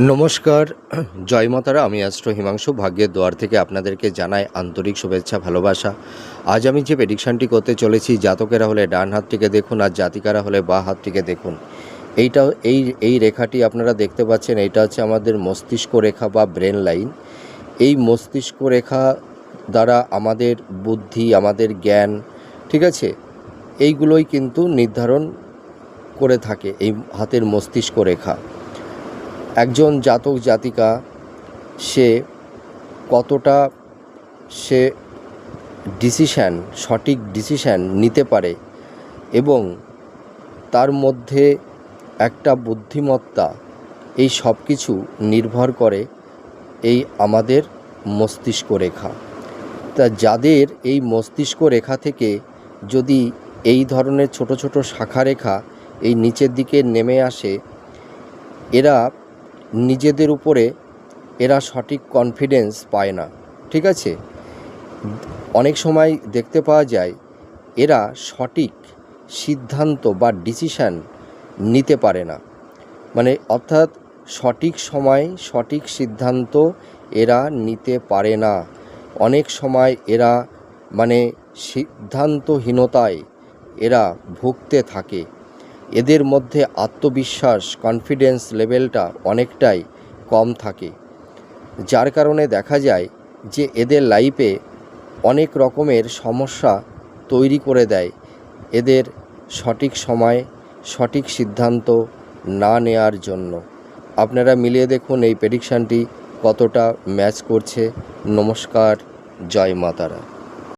নমস্কার, জয় মাতারা। আমি অ্যাস্ট্রো হিমাংশু ভাগ্যের দুয়ার থেকে আপনাদেরকে জানাই আন্তরিক শুভেচ্ছা, ভালোবাসা। আজ আমি যে প্রেডিকশানটি করতে চলেছি, জাতকেরা হলে ডান হাতটিকে দেখুন আর জাতিকারা হলে বাঁ হাতটিকে দেখুন। এইটা এই রেখাটি আপনারা দেখতে পাচ্ছেন, এইটা হচ্ছে আমাদের মস্তিষ্ক রেখা বা ব্রেন লাইন। এই মস্তিষ্ক রেখা দ্বারা আমাদের বুদ্ধি, আমাদের জ্ঞান, ঠিক আছে, এইগুলোই কিন্তু নির্ধারণ করে থাকে এই হাতের মস্তিষ্ক রেখা। একজন জাতক জাতিকা সে কতটা সঠিক ডিসিশান নিতে পারে এবং তার মধ্যে একটা বুদ্ধিমত্তা, এই সব কিছু নির্ভর করে এই আমাদের মস্তিষ্ক রেখা। তা যাদের এই মস্তিষ্ক রেখা থেকে যদি এই ধরনের ছোট ছোট শাখা রেখা এই নিচের দিকে নেমে আসে, এরা নিজেদের উপরে সঠিক কনফিডেন্স পায় না, ঠিক আছে। অনেক সময় দেখতে পাওয়া যায় এরা সঠিক সিদ্ধান্ত বা ডিসিশান নিতে পারে না, অর্থাৎ সঠিক সময় সঠিক সিদ্ধান্ত এরা নিতে পারে না। অনেক সময় এরা সিদ্ধান্তহীনতায় এরা ভুগতে থাকে। এদের মধ্যে আত্মবিশ্বাস, কনফিডেন্স লেভেলটা অনেকটাই কম থাকে, যার কারণে দেখা যায় যে এদের লাইফে অনেক রকমের সমস্যা তৈরি করে দেয় এদের সঠিক সময় সঠিক সিদ্ধান্ত না নেওয়ার জন্য। আপনারা মিলিয়ে দেখুন এই প্রেডিকশানটি কতটা ম্যাচ করছে। নমস্কার, জয় মাতারা।